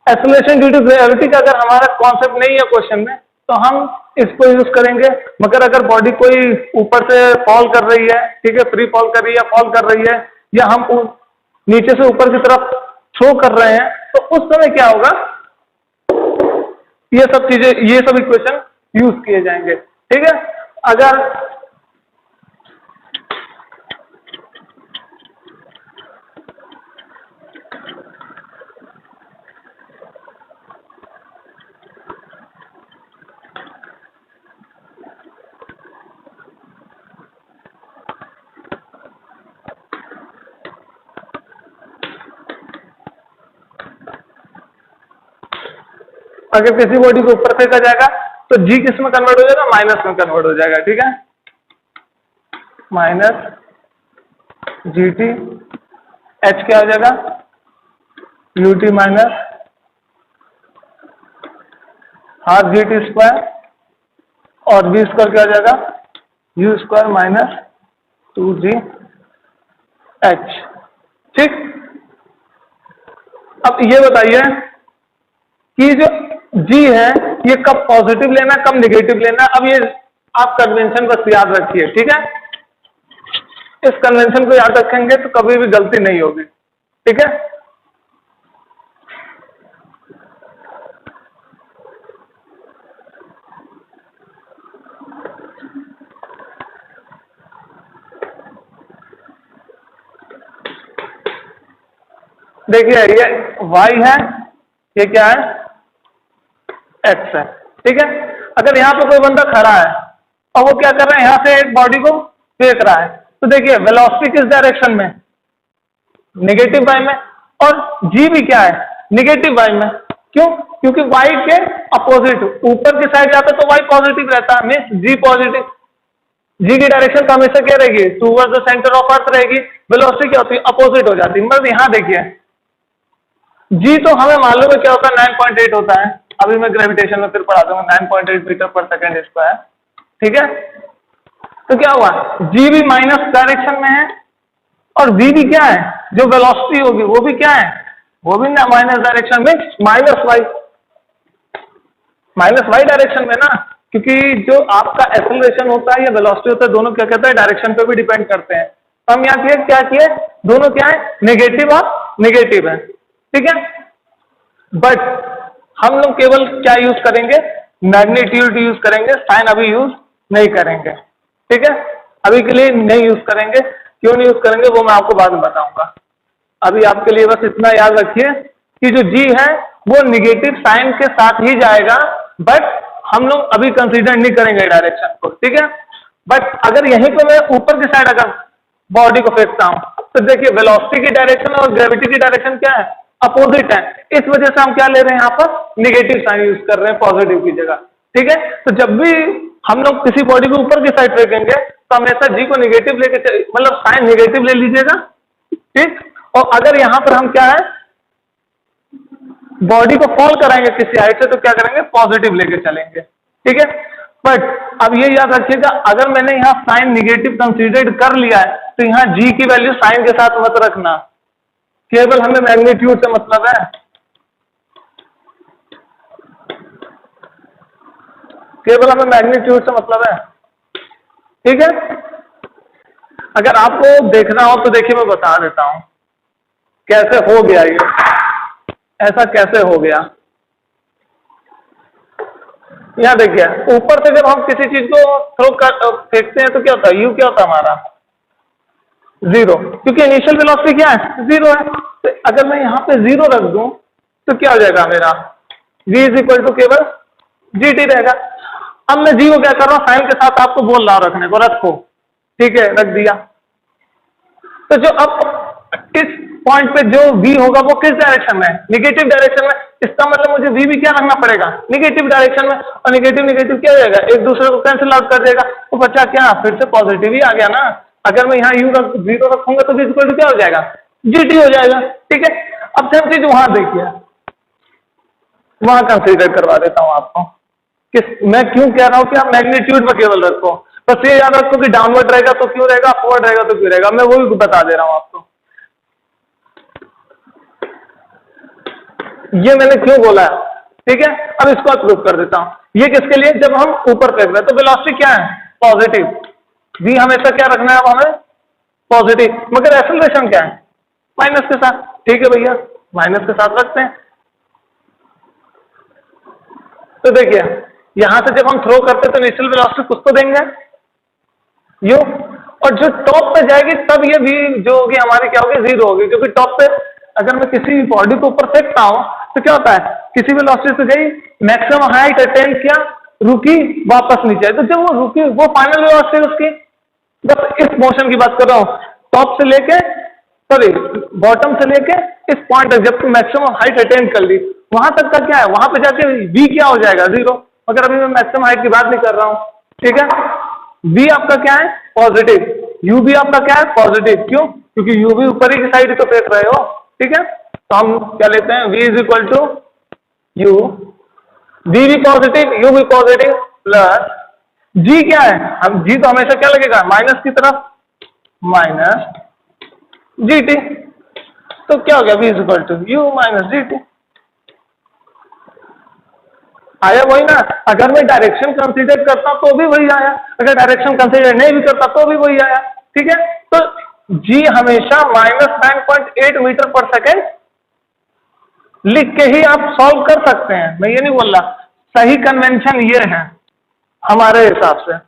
acceleration due to gravity का अगर हमारा कॉन्सेप्ट नहीं है क्वेश्चन में तो हम इसको यूज करेंगे, मगर अगर बॉडी कोई ऊपर से फॉल कर रही है, ठीक है फ्री फॉल कर रही है, फॉल कर रही है, या हम नीचे से ऊपर की तरफ थ्रो कर रहे हैं, तो उस समय क्या होगा, ये सब चीजें, ये सब इक्वेशन यूज किए जाएंगे। ठीक है, अगर अगर किसी बॉडी को ऊपर फेंका जाएगा तो जी किस में कन्वर्ट हो जाएगा, माइनस में कन्वर्ट हो जाएगा। ठीक है, माइनस जी टी, एच क्या हो जाएगा U T minus half G T square, और वी स्क्वायर क्या हो जाएगा you square minus 2g h। ठीक, अब ये बताइए कि जो जी है ये कब पॉजिटिव लेना है, कब नेगेटिव लेना है। अब ये आप कन्वेंशन बस याद रखिए। ठीक है, इस कन्वेंशन को याद रखेंगे तो कभी भी गलती नहीं होगी। ठीक है, देखिए ये y है, ये क्या है एक्स है, ठीक है। अगर यहाँ पे कोई बंदा खड़ा है और वो क्या कर रहा है, यहाँ से एक बॉडी को फेंक रहा है, तो देखिए वेलोसिटी किस डायरेक्शन में, नेगेटिव वाई में, और जी भी क्या है, नेगेटिव वाई में। क्यों? क्योंकि वाई के अपोजिट ऊपर की साइड जाता है तो वाई पॉजिटिव रहता है, मीन्स जी पॉजिटिव। जी की डायरेक्शन तो हमेशा क्या रहेगी, towards the centre of earth रहेगी। वेलोसिटी क्या होती है, अपोजिट हो जाती है। मतलब यहाँ देखिए जी तो हमें मालूम है क्या होता है, 9.8 होता है। अभी मैं ग्रेविटेशन में फिर पढ़ा दूंगा, 9.8 मीटर पर सेकेंड स्क्वायर, ठीक है। तो क्या हुआ, जी भी माइनस डायरेक्शन में है और वी भी क्या है, जो वेलोसिटी होगी वो भी क्या है, वो भी ना माइनस डायरेक्शन में, माइनस वाई डायरेक्शन में ना। क्योंकि जो आपका एक्सेलरेशन होता है या वेलोसिटी होता है, दोनों क्या कहता है, डायरेक्शन पे भी डिपेंड करते हैं। तो हम यहाँ क्या किए, दोनों क्या है, नेगेटिव और नेगेटिव है, ठीक है। बट हम लोग केवल क्या यूज करेंगे, मैग्नीट्यूड यूज करेंगे, साइन अभी यूज नहीं करेंगे, ठीक है। अभी के लिए नहीं यूज करेंगे। क्यों नहीं यूज करेंगे वो मैं आपको बाद में बताऊंगा। अभी आपके लिए बस इतना याद रखिए कि जो जी है वो निगेटिव साइन के साथ ही जाएगा, बट हम लोग अभी कंसीडर नहीं करेंगे डायरेक्शन को, ठीक है। बट अगर यहीं पे मैं ऊपर की साइड अगर बॉडी को फेंकता हूं, तो देखिए वेलोसिटी की डायरेक्शन और ग्रेविटी की डायरेक्शन क्या है, अपोजिट है। इस वजह से हम क्या ले रहे हैं, यहाँ पर निगेटिव साइन यूज कर रहे हैं पॉजिटिव की जगह, ठीक है। तो जब भी हम लोग किसी बॉडी को ऊपर की साइड फेंकेंगे तो हमेशा जी को निगेटिव लेके, मतलब साइन निगेटिव ले लीजिएगा, ठीक। और अगर यहां पर हम क्या है, बॉडी को फॉल कराएंगे किसी हाइट से, तो क्या करेंगे, पॉजिटिव लेके चलेंगे, ठीक है। बट अब ये याद रखिएगा, अगर मैंने यहाँ साइन निगेटिव कंसीडर कर लिया है तो यहाँ जी की वैल्यू साइन के साथ मत रखना, केवल हमें मैग्नीट्यूड से मतलब है, केवल हमें मैग्नीट्यूड से मतलब है, ठीक है। अगर आपको देखना हो तो देखिए मैं बता देता हूं कैसे हो गया ये, ऐसा कैसे हो गया। यहाँ देखिए ऊपर से जब हम किसी चीज को थ्रो कर फेंकते हैं तो क्या होता है, यू क्या होता है हमारा, जीरो, क्योंकि इनिशियल वेलोसिटी क्या है, जीरो है। तो अगर मैं यहाँ पे जीरो रख दूं तो क्या हो जाएगा मेरा, v इज इक्वल टू केवल जी टी रहेगा। अब मैं जी को क्या कर रहा हूँ, साइन के साथ आपको बोल रहा हूँ रखने को, रखो, ठीक है, रख दिया। तो जो अब इस पॉइंट पे जो v होगा वो किस डायरेक्शन में है, निगेटिव डायरेक्शन में। इसका मतलब मुझे v भी क्या रखना पड़ेगा, निगेटिव डायरेक्शन में। और निगेटिव निगेटिव क्या हो जाएगा, एक दूसरे को कैंसिल आउट कर देगा, तो बच्चा क्या फिर से पॉजिटिव ही आ गया ना। अगर मैं यहाँ यू जीरो रखूंगा तो v इक्वल टू क्या हो जाएगा, जी टी हो जाएगा, ठीक है। अब सेम चीज वहां देखिए, वहां कंसीडर करवा देता हूं आपको कि मैं क्यों कह रहा हूं कि आप मैग्नीट्यूड में केवल रखो। बस ये याद रखो कि डाउनवर्ड रहेगा तो क्यों रहेगा, अपवर्ड रहेगा तो क्यों रहेगा, मैं वो भी बता दे रहा हूं आपको। ये मैंने क्यों बोला है, ठीक है। अब इसको प्रूव कर देता हूं। ये किसके लिए, जब हम ऊपर फेंक रहे हैं तो वेलोसिटी क्या है, पॉजिटिव, v हमेशा क्या रखना है, अब हमें पॉजिटिव, मगर एक्सेलरेशन क्या है, माइनस के साथ, ठीक है भैया, माइनस के साथ रखते हैं। तो देखिए यहां से जब हम थ्रो करते तो इनिशियल वेलोसिटी कुछ तो देंगे यू, और जो टॉप पे जाएगी तब ये भी जो होगी हमारी क्या होगी, जीरो होगी। क्योंकि टॉप पे अगर मैं किसी बॉडी को ऊपर फेंकता हूं तो क्या होता है, किसी वेलोसिटी से गई, मैक्सिमम हाइट अटेन किया, रुकी, वापस नीचे आई, तो जब वो रुकी वो फाइनल वेलोसिटी उसकी, बस इस मोशन की बात कर रहा हूं, टॉप से लेके, सॉरी बॉटम से लेके इस पॉइंट तक, जब मैक्सिमम हाइट अटेन कर ली वहां तक का क्या है, वहां पे जाके v क्या हो जाएगा, जीरो। मगर अभी मैं मैक्सिमम हाइट की बात नहीं कर रहा हूं, ठीक है। v आपका क्या है, पॉजिटिव, u भी आपका क्या है, पॉजिटिव। क्यों, क्योंकि u भी ऊपर ही की साइड तो फेंक रहे हो, ठीक है। तो हम क्या लेते हैं, v is equal to u, v भी पॉजिटिव, u भी पॉजिटिव, प्लस g क्या है, हम g तो हमेशा क्या लगेगा, माइनस की तरफ, माइनस जी टी। तो क्या हो गया, v is equal to u minus G T. आया वही ना, अगर मैं डायरेक्शन कंसीडर करता तो भी वही आया, अगर डायरेक्शन कंसीडर नहीं भी करता तो भी वही आया, ठीक है। तो g हमेशा -9.8 मीटर पर सेकेंड लिख के ही आप सॉल्व कर सकते हैं, मैं ये नहीं बोल रहा, सही कन्वेंशन ये है हमारे हिसाब से।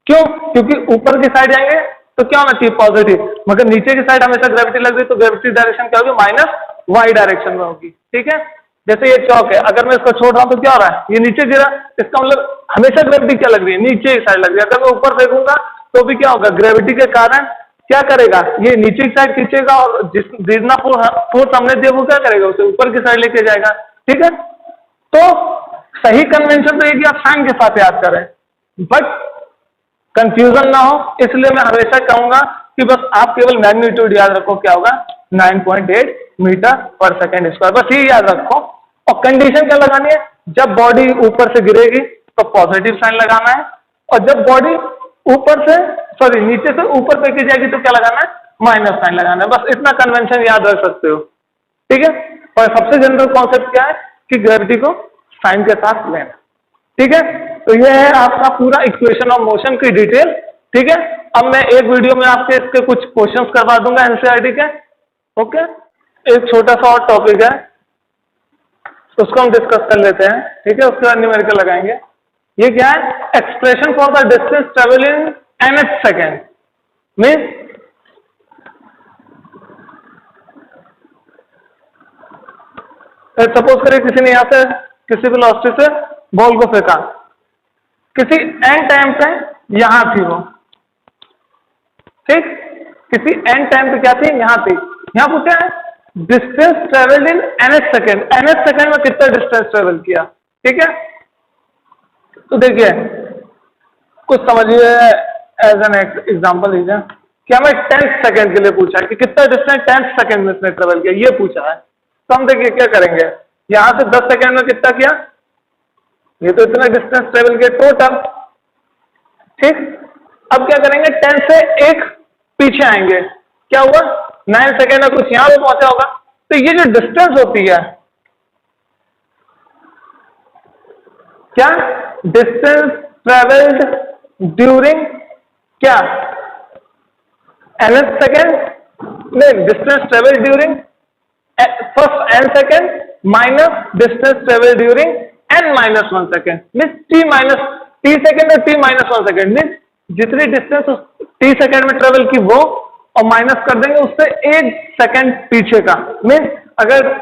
क्यों, क्योंकि ऊपर की साइड जाएंगे तो क्या होना चाहिए, पॉजिटिव, मगर नीचे की साइड हमेशा ग्रेविटी लग रही तो ग्रेविटी डायरेक्शन क्या होगी, माइनस वाई डायरेक्शन में होगी, ठीक है। जैसे ये चौक है, अगर मैं इसको छोड़ रहा हूं तो क्या हो रहा है, ये नीचे गिरा, इसका मतलब हमेशा ग्रेविटी क्या लग रही है, नीचे ही साइड लग रही है। अगर मैं ऊपर फेंकूंगा तो भी क्या होगा, ग्रेविटी के कारण क्या करेगा, ये नीचे की साइड खींचेगा और जितना फोर्स हमने दिया वो क्या करेगा, उसे ऊपर की साइड लेके जाएगा। ठीक है, तो सही कन्वेंशन तो ये कि आप साइन के साथ याद करें, बट कंफ्यूजन ना हो, इसलिए मैं हमेशा कहूंगा कि बस आप केवल मैग्नीट्यूड याद रखो, क्या होगा 9.8 मीटर पर सेकेंड स्क्वायर, बस ये याद रखो। और कंडीशन क्या लगानी है, जब बॉडी ऊपर से गिरेगी तो पॉजिटिव साइन लगाना है, और जब बॉडी ऊपर से नीचे से ऊपर फेंकी जाएगी तो क्या लगाना है, माइनस साइन लगाना है। बस इतना कन्वेंशन याद रख सकते हो। ठीक है, और सबसे जनरल कॉन्सेप्ट क्या है कि ग्रेविटी को साइन के साथ लेना। ठीक है, तो यह है आपका पूरा इक्वेशन ऑफ मोशन की डिटेल। ठीक है, अब मैं एक वीडियो में आपके इसके कुछ क्वेश्चंस करवा दूंगा एनसीईआरटी के। ओके, एक छोटा सा और टॉपिक है, उसको हम डिस्कस कर लेते हैं। ठीक है, उसके बाद न्यूमेरिकल लगाएंगे। ये क्या है, expression for the distance travel in nth second means suppose करिए किसी ने यहां से किसी वेलोसिटी से बॉल को फेंका, किसी एन टाइम पे यहां थी वो, ठीक, किसी एन टाइम पे क्या थी, यहां थी। यहां पूछा है distance travelled in nth second, nth second में कितना डिस्टेंस ट्रेवल किया। ठीक है, तो देखिए कुछ समझिए, एज एन एग्जांपल लीजिए कि हमें 10th सेकेंड के लिए पूछा है कि कितना डिस्टेंस 10th सेकेंड में इसने ट्रेवल किया, ये पूछा है। तो हम देखिए क्या करेंगे, यहां से 10 सेकेंड में कितना किया, ये तो इतना डिस्टेंस ट्रेवल किया टोटल। ठीक, अब क्या करेंगे, 10 से एक पीछे आएंगे, क्या हुआ 9 सेकेंड में कुछ यहां पे पहुंचा होगा। तो ये जो डिस्टेंस होती है, क्या डिस्टेंस ट्रेवल्ड ड्यूरिंग क्या nth सेकेंड, नहीं distance travel during first n second minus distance travel during n minus 1 second, means t second और t माइनस 1 सेकेंड, मीन्स जितनी डिस्टेंस t सेकेंड में ट्रेवल की वो, और माइनस कर देंगे उससे 1 सेकेंड पीछे का। मीन्स अगर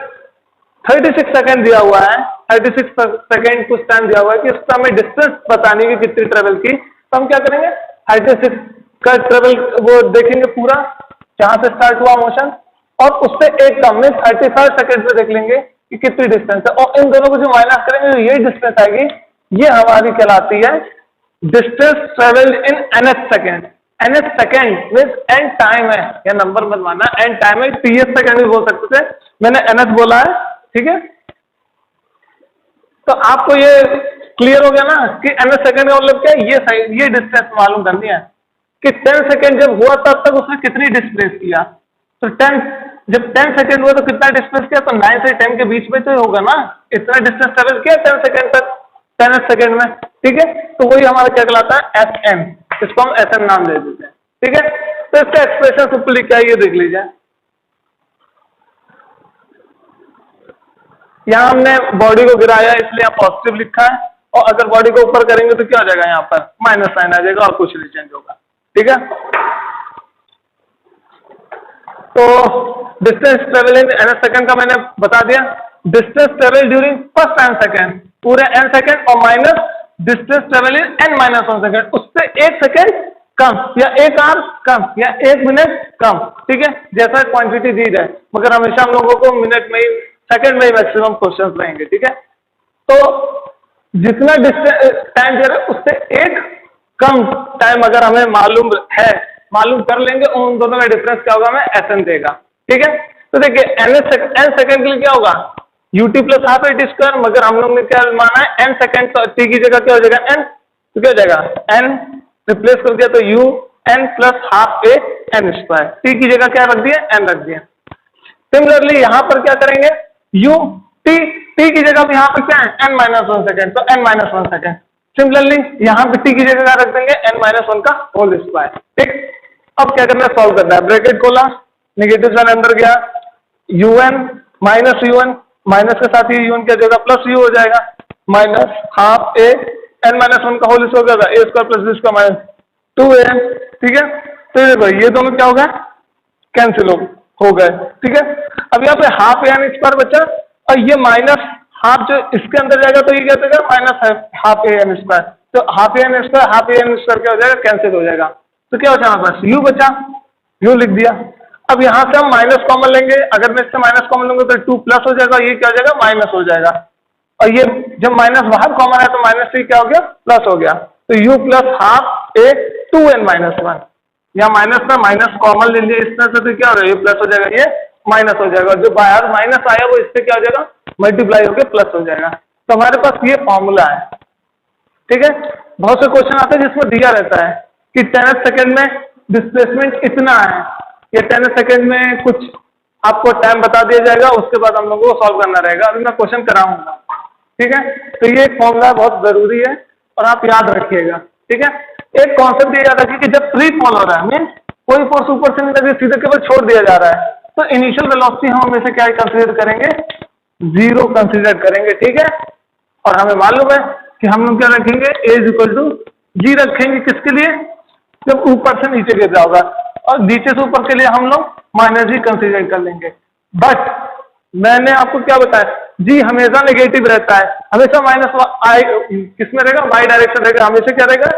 36 सेकेंड दिया हुआ है, 36 सेकेंड कुछ टाइम दिया हुआ है कि उसका हमें डिस्टेंस बतानी है कितनी ट्रेवल की, तो हम क्या करेंगे 36 का ट्रेवल वो देखेंगे पूरा, जहां से स्टार्ट हुआ मोशन, और उससे एक कम में 35 सेकेंड पे देख लेंगे कि कितनी डिस्टेंस है, और इन दोनों को जो माइनस करेंगे ये डिस्टेंस आएगी, ये हमारी कहलाती है distance travelled in nth second. nth second means n time है, या नंबर मत मानना, n टाइम है, ts सेकेंड भी बोल सकते थे, मैंने nth बोला है। ठीक है, तो आपको ये क्लियर हो गया ना कि nth सेकेंड का मतलब क्या है, ये डिस्टेंस मालूम करनी है कि 10 सेकेंड जब हुआ तब तक उसने कितनी डिस्प्लेस किया। तो 10 जब 10 सेकेंड हुआ तो कितना डिस्प्लेस किया, तो 9 से 10 के बीच में तो होगा ना, इतना डिस्टेंस ट्रेवल किया 10 सेकेंड तक, 10 सेकेंड में। ठीक है, तो वही हमारा क्या कहलाता है Sn, इसको हम Sn नाम दे देते हैं। ठीक है, तो इसका एक्सप्रेशन सिंपली क्या है ये देख लीजिए। यहां हमने बॉडी को गिराया इसलिए यहाँ पॉजिटिव लिखा है, और अगर बॉडी को ऊपर करेंगे तो क्या हो जाएगा, यहाँ पर माइनस साइन आ जाएगा और कुछ नहीं चेंज होगा। ठीक है, तो distance travel in nth second का मैंने बता दिया, distance travel during first n second पूरे n सेकेंड, और minus distance travel in n minus 1 second, उससे 1 सेकेंड कम या 1 आवर कम या 1 मिनट कम। ठीक है, जैसा क्वांटिटी दी जाए, मगर हमेशा हम लोगों को मिनट में ही, सेकेंड में ही मैक्सिमम क्वेश्चन रहेंगे। ठीक है, तो जितना डिस्टेंस टाइम दे रहा है उससे 1 कम टाइम अगर हमें मालूम है, मालूम कर लेंगे, उन दोनों का डिफरेंस क्या होगा, हमें Sn देगा। ठीक है, तो देखिए n सेकेंड के लिए क्या होगा ut plus half at square, मगर हम लोग ने क्या माना है n सेकेंड, तो t की जगह क्या हो जाएगा n, तो क्या हो जाएगा n रिप्लेस कर दिया तो u n plus half A n square, t की जगह क्या रख दिया, n रख दिया। सिमिलरली यहां पर क्या करेंगे, u t की जगह पे यहाँ पे क्या है n माइनस 1 सेकेंड, तो n माइनस 1 सेकेंड। सिमिलरली यहाँ पे t की जगह रख देंगे n माइनस 1 का होल स्क्वायर। ठीक, अब क्या करना है, सॉल्व करना है, ब्रैकेट खोला, नेगेटिव साइन अंदर गया, un माइनस un, माइनस के साथ ही un की जगह प्लस u हो जाएगा, minus half A n minus 1 का whole square, a square plus b square minus 2an। ठीक है, तो ये दोनों क्या हो गए, कैंसिल हो गए। ठीक है, अब यहाँ पे हाफ an स्क्वायर बचा, और ये माइनस हाफ जो इसके अंदर जाएगा तो ये क्या हो जाएगा, minus half A N square. तो हाफ ए एन स्क्वायर क्या हो जाएगा, कैंसिल हो जाएगा। तो क्या बचा हमारे पास, यू बचा, यू लिख दिया। अब यहाँ से हम माइनस कॉमन लेंगे, अगर मैं इससे माइनस कॉमन लूंगा तो 2 प्लस हो जाएगा, ये क्या हो जाएगा, माइनस हो जाएगा। और ये जब माइनस बाहर कॉमन है तो माइनस से क्या हो गया, प्लस हो गया। तो u प्लस हाफ ए 2n माइनस 1, या माइनस में माइनस कॉमन ले लिया इस तरह से, तो क्या हो रहा है, ये प्लस हो जाएगा, ये माइनस हो जाएगा। जो बाहर माइनस आया वो इससे क्या हो जाएगा, मल्टीप्लाई होकर प्लस हो जाएगा। तो हमारे पास ये फॉर्मूला है, ठीक है। बहुत से क्वेश्चन आते हैं जिसमें दिया रहता है कि 10 सेकेंड में डिस्प्लेसमेंट इतना है, या 10 सेकेंड में कुछ आपको टाइम बता दिया जाएगा, उसके बाद हम लोगों को सॉल्व करना रहेगा। अभी मैं क्वेश्चन कराऊंगा, ठीक है। तो ये फॉर्मूला बहुत जरूरी है और आप याद रखिएगा, ठीक है। एक कॉन्सेप्ट ये याद रखिए कि जब फ्री फॉल हो रहा है, मीन कोई फोर्स ऊपर से नहीं लगे, सीधे केवल छोड़ दिया जा रहा है, तो इनिशियल वेलोसिटी हम हमेशा क्या कंसीडर करेंगे, 0 कंसीडर करेंगे, ठीक है। और हमें मालूम है कि हम लोग क्या रखेंगे, ए इज इक्वल टू जी रखेंगे, किसके लिए, जब ऊपर से नीचे गिर जाओगा, और नीचे से ऊपर के लिए हम लोग माइनस जी कंसीडर कर लेंगे। बट मैंने आपको क्या बताया, जी हमेशा नेगेटिव रहता है, हमेशा माइनस आई किसमें रहेगा, वाई डायरेक्शन रहेगा, हमेशा क्या रहेगा,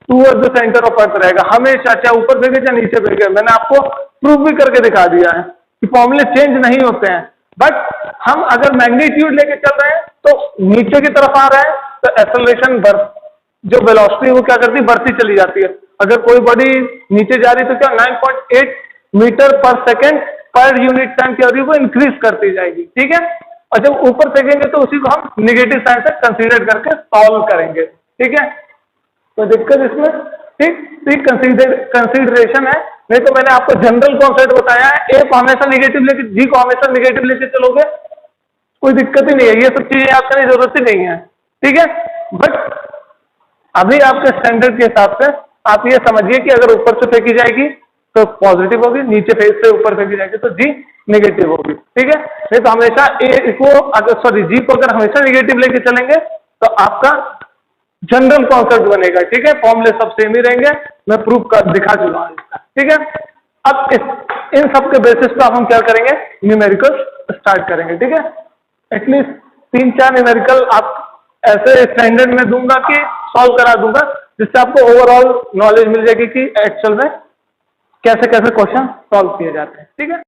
toward the centre of earth रहेगा, हमेशा, चाहे ऊपर भेगे चाहे नीचे भेगे। मैंने आपको प्रूव भी करके दिखा दिया है कि फॉर्मूले चेंज नहीं होते हैं। बट हम अगर मैग्नीट्यूड लेके चल रहे हैं तो नीचे की तरफ आ रहा है, तो एक्सेलरेशन जो वेलोसिटी है वो क्या करती है, बढ़ती चली जाती है। अगर कोई बॉडी नीचे जा रही है तो क्या 9.8 मीटर पर सेकेंड पर यूनिट टाइम क्या हो रही है, वो इंक्रीज करती जाएगी, ठीक है। और जब ऊपर फेंकेंगे तो उसी को हम निगेटिव साइन से कंसीडर करके सॉल्व करेंगे, ठीक है। तो दिक्कत इसमें, ठीक, कंसीडरेशन है। नहीं तो मैंने आपको जनरल कॉन्सेप्ट बताया है, ए को हमेशा निगेटिव लेके, जी को हमेशा निगेटिव लेके चलोगे, कोई दिक्कत ही नहीं है, ये सब चीजें याद करने की जरूरत ही नहीं है, ठीक है। बट अभी आपके स्टैंडर्ड के हिसाब से आप ये समझिए कि अगर ऊपर से फेंकी जाएगी तो पॉजिटिव होगी, नीचे फेंक से ऊपर फेंकी जाएगी तो जी नेगेटिव होगी, ठीक है। नहीं तो हमेशा ए को अगर सॉरी जी को अगर हमेशा नेगेटिव लेके चलेंगे तो आपका जनरल कॉन्सेप्ट बनेगा, ठीक है। फॉर्मूले सब सेम ही रहेंगे, मैं प्रूफ कर दिखा चुका हूं, ठीक है। अब इन सब के बेसिस पे हम क्या करेंगे, न्यूमेरिकल स्टार्ट करेंगे, ठीक है। एटलीस्ट 3-4 न्यूमेरिकल आप ऐसे स्टैंडर्ड में दूंगा कि सॉल्व करा दूंगा, जिससे आपको ओवरऑल नॉलेज मिल जाएगी कि एक्चुअल में कैसे कैसे क्वेश्चन सॉल्व किए जाते हैं, ठीक है।